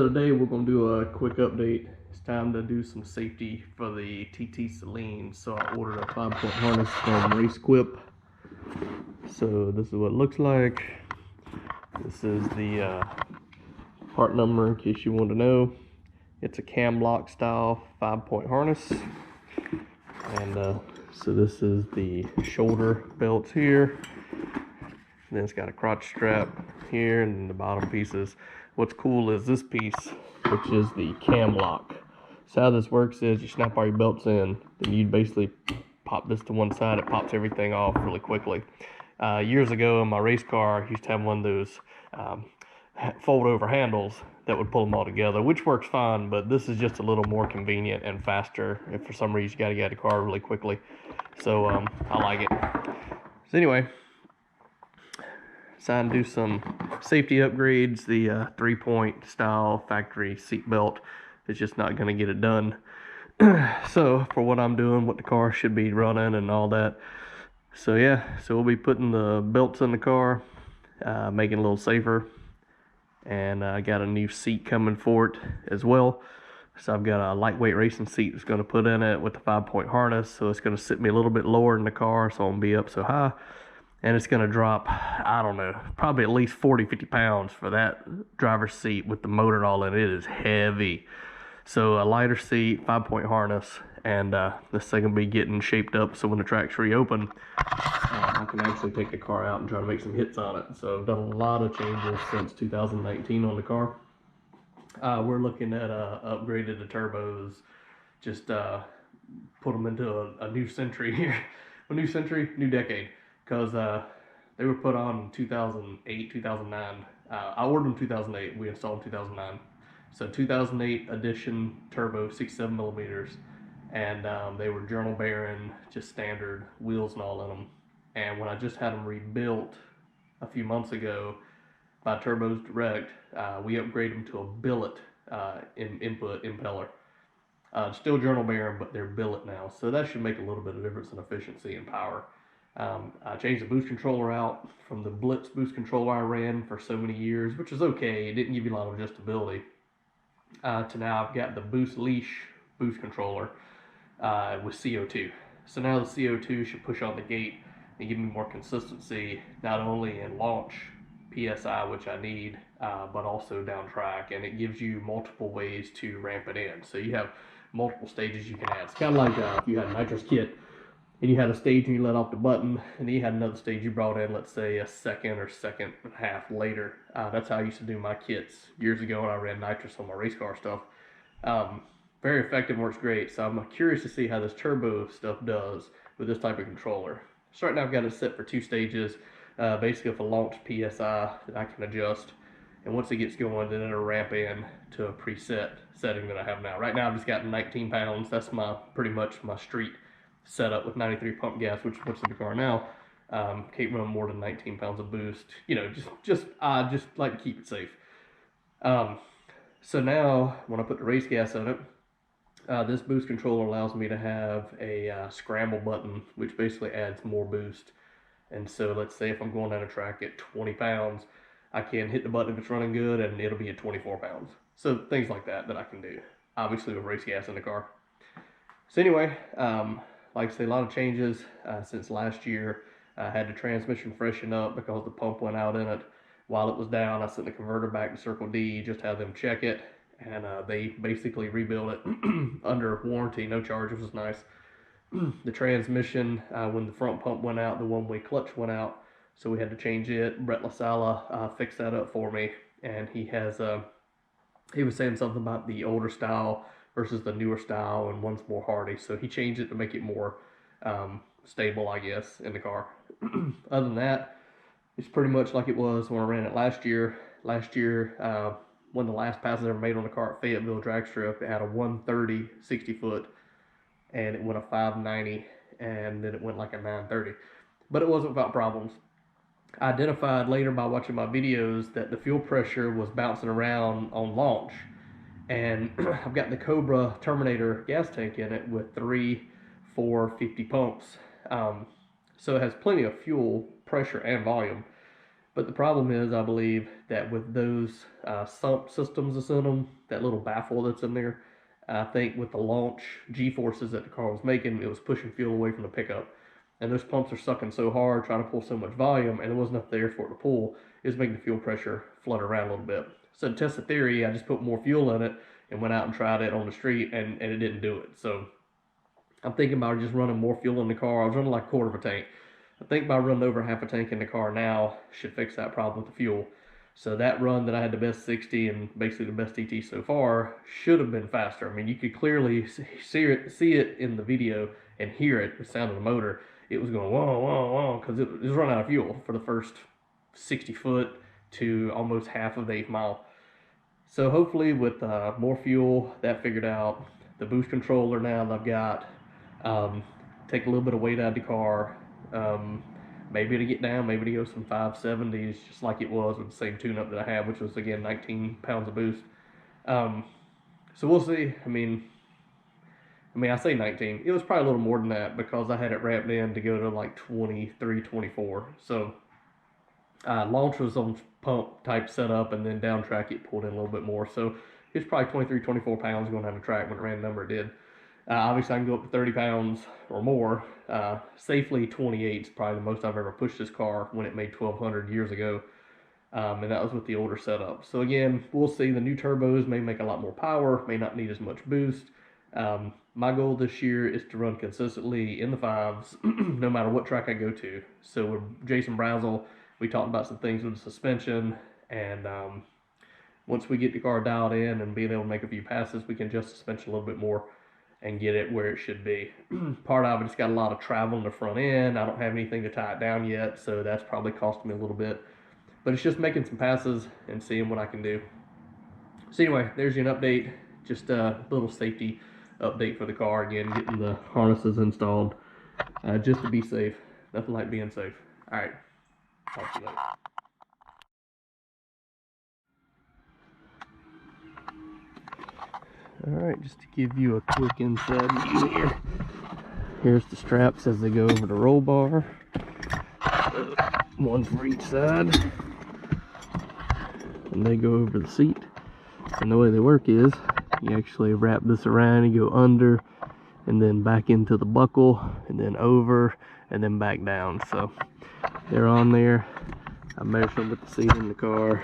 So today we're going to do a quick update. It's time to do some safety for the TTSaleen. So I ordered a 5-point harness from Racequip. So this is what it looks like. This is the part number in case you want to know. It's a CAMLOCK style 5-point harness. And so this is the shoulder belts here. And then it's got a crotch strap here and the bottom pieces. What's cool is this piece, which is the CAMLOCK. So how this works is you snap all your belts in, then you basically pop this to one side. It pops everything off really quickly. Years ago in my race car, I used to have one of those fold over handles that would pull them all together, which works fine, but this is just a little more convenient and faster if for some reason you got to get out of the car really quickly. So I like it. So anyway, decided to do some safety upgrades. The 3-point style factory seat belt is just not going to get it done. So for what I'm doing, what the car should be running and all that. So yeah, so we'll be putting the belts in the car, making it a little safer. And I got a new seat coming for it as well. So I've got a lightweight racing seat that's going to put in it with the 5-point harness. So it's going to sit me a little bit lower in the car, so I won't be up so high. And it's going to drop, I don't know, probably at least 40-50 pounds for that driver's seat with the motor and all in it. It is heavy. So a lighter seat, 5-point harness, and this thing will be getting shaped up so when the tracks reopen, I can actually take the car out and try to make some hits on it. So I've done a lot of changes since 2019 on the car. We're looking at upgraded the turbos, just put them into a new century here. A new century, new decade. Because they were put on in 2008, 2009. I ordered them 2008. We installed them 2009. So 2008 edition turbo, 67 millimeters. And they were journal bearing, just standard wheels and all in them. And when I just had them rebuilt a few months ago by Turbos Direct, we upgraded them to a billet input impeller. Still journal bearing, but they're billet now. So that should make a little bit of difference in efficiency and power. I changed the boost controller out from the Blitz boost controller I ran for so many years, which is okay. It didn't give you a lot of adjustability. To now I've got the Boost Leash boost controller with CO2. So now the CO2 should push on the gate and give me more consistency, not only in launch PSI, which I need, but also down track. And it gives you multiple ways to ramp it in. So you have multiple stages you can add. It's kind of like if you had a nitrous kit, and you had a stage and you let off the button, and then you had another stage you brought in, let's say a second or second and a half later. That's how I used to do my kits years ago when I ran nitrous on my race car stuff. Very effective, works great. So I'm curious to see how this turbo stuff does with this type of controller. So right now I've got it set for 2 stages, basically with a launch PSI that I can adjust. And once it gets going, then it'll ramp in to a preset setting that I have now. Right now I've just got 19 pounds. That's pretty much my street setup with 93 pump gas, which is what's in the car now. Can't run more than 19 pounds of boost. You know, just like to keep it safe. So now when I put the race gas in it, this boost controller allows me to have a scramble button, which basically adds more boost. And so let's say if I'm going down a track at 20 pounds, I can hit the button if it's running good and it'll be at 24 pounds. So things like that I can do, obviously with race gas in the car. So anyway, like I say, a lot of changes since last year. I had the transmission freshen up because the pump went out in it while it was down. I sent the converter back to Circle D, just had them check it, and they basically rebuilt it under warranty, no charge, which was nice. The transmission, when the front pump went out, the one-way clutch went out, so we had to change it. Brett LaSala fixed that up for me, and he was saying something about the older style versus the newer style, and one's more hardy. So he changed it to make it more stable, I guess, in the car. Other than that, it's pretty much like it was when I ran it last year. Last year, one of the last passes I ever made on the car at Fayetteville drag strip, it had a 130 60 foot, and it went a 590, and then it went like a 930. But it wasn't without problems. I identified later by watching my videos that the fuel pressure was bouncing around on launch. And I've got the Cobra Terminator gas tank in it with 3, 4, 50 pumps. So it has plenty of fuel, pressure, and volume. But the problem is, I believe that with those sump systems that's in them, that little baffle that's in there, I think with the launch G-forces that the car was making, it was pushing fuel away from the pickup. And those pumps are sucking so hard, trying to pull so much volume, and there wasn't enough there for it to pull, it's making the fuel pressure flutter around a little bit. So to test the theory, I just put more fuel in it and went out and tried it on the street, and it didn't do it. So I'm thinking about just running more fuel in the car. I was running like a quarter of a tank. I think by running over half a tank in the car now should fix that problem with the fuel. So that run that I had the best 60 and basically the best TT so far should have been faster. I mean, you could clearly see it in the video and hear it, the sound of the motor. It was going whoa, whoa, whoa, because it was running out of fuel for the first 60 foot to almost half of the 8th mile. So hopefully with more fuel, that figured out, the boost controller now that I've got, take a little bit of weight out of the car, maybe to get down, maybe to go some 570s, just like it was with the same tune-up that I had, which was again 19 pounds of boost. So we'll see. I mean, I say 19. It was probably a little more than that because I had it ramped in to go to like 23, 24. So launch was on pump type setup, and then down track it pulled in a little bit more. So it's probably 23, 24 pounds going down the track when it ran the number it did. Obviously, I can go up to 30 pounds or more. Safely, 28 is probably the most I've ever pushed this car when it made 1,200 years ago. And that was with the older setup. So again, we'll see. The new turbos may make a lot more power, may not need as much boost. My goal this year is to run consistently in the 5s, no matter what track I go to. So with Jason Brazel, we talked about some things with the suspension, and once we get the car dialed in and being able to make a few passes, we can adjust the suspension a little bit more and get it where it should be. Part of it's got a lot of travel in the front end. I don't have anything to tie it down yet, so that's probably costing me a little bit. But it's just making some passes and seeing what I can do. So anyway, there's an update, just a little safety update for the car. Again, getting the harnesses installed just to be safe. Nothing like being safe. All right, talk to you later. Alright, just to give you a quick inside view here. Here's the straps as they go over the roll bar. One for each side. And they go over the seat. And the way they work is, you actually wrap this around, you go under, and then back into the buckle, and then over, and then back down. So, they're on there. I measured them with the seat in the car,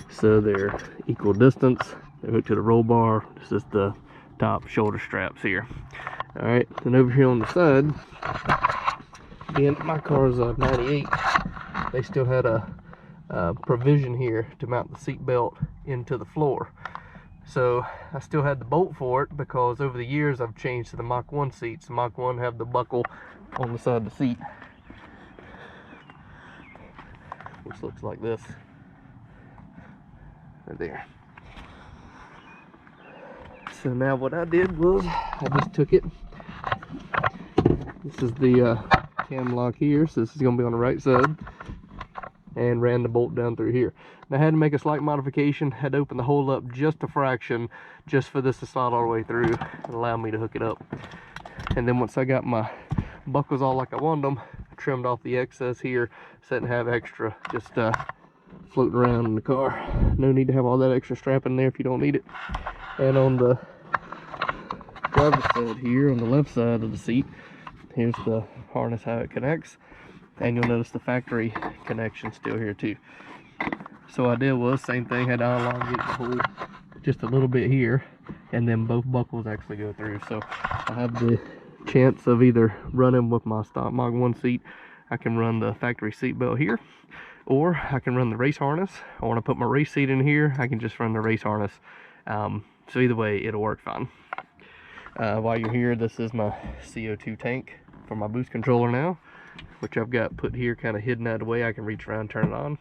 so they're equal distance. They hook to the roll bar. This is the top shoulder straps here. All right, then over here on the side, again, my car is a 98. They still had a provision here to mount the seat belt into the floor. So I still had the bolt for it because over the years I've changed to the Mach 1 seats. The Mach 1 have the buckle on the side of the seat, which looks like this right there. So now what I did was I just took it. This is the CAMLOCK here, so this is going to be on the right side, and ran the bolt down through here. Now I had to make a slight modification, had to open the hole up just a fraction, just for this to slide all the way through and allow me to hook it up. And then once I got my buckles all like I wanted them, I trimmed off the excess here, so I didn't have extra just floating around in the car. No need to have all that extra strap in there if you don't need it. And on the driver's side here, on the left side of the seat, here's the harness, how it connects. And you'll notice the factory connection still here too. So what I did was, same thing, had to elongate the hole just a little bit here, and then both buckles actually go through. So I have the chance of either running with my stock Mach 1 seat. I can run the factory seat belt here, or I can run the race harness. I want to put my race seat in here, I can just run the race harness. So either way, it'll work fine. While you're here, this is my CO2 tank for my boost controller now, which I've got put here kind of hidden out of the way. I can reach around and turn it on.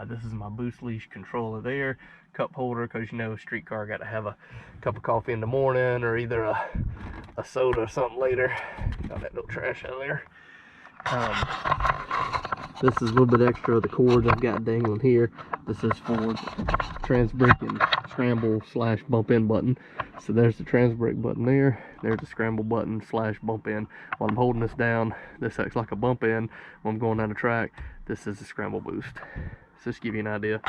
This is my boost leash controller there, cup holder, because you know, street car got to have a cup of coffee in the morning, or either a soda or something later. Got that little trash out of there. This is a little bit extra of the cords I've got dangling here. This is for trans brake and scramble / bump in button. So there's the trans brake button there. There's the scramble button / bump in. While I'm holding this down, this acts like a bump in. When I'm going down the track, this is the scramble boost. So just to give you an idea.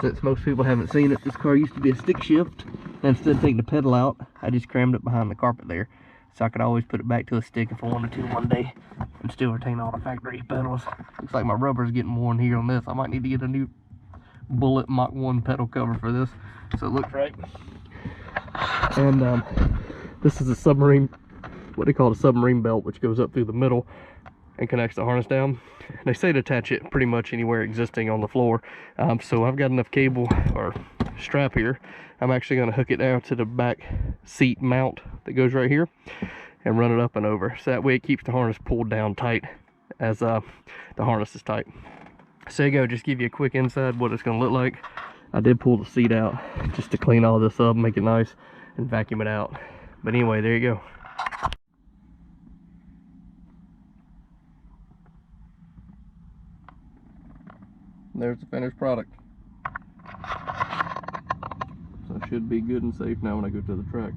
Since most people haven't seen it, this car used to be a stick shift. And instead of taking the pedal out, I just crammed it behind the carpet there. So I could always put it back to a stick if I wanted to one day and still retain all the factory pedals. Looks like my rubber's getting worn here on this. I might need to get a new Bullet Mach 1 pedal cover for this so it looks right. And this is a submarine, what they call a submarine belt, which goes up through the middle and connects the harness down. They say to attach it pretty much anywhere existing on the floor. So I've got enough cable or strap here. I'm actually going to hook it down to the back seat mount that goes right here and run it up and over. So that way it keeps the harness pulled down tight as the harness is tight. So there you go, just give you a quick inside what it's going to look like. I did pull the seat out just to clean all this up, make it nice, and vacuum it out. But anyway, there you go. There's the finished product. So it should be good and safe now when I go to the track.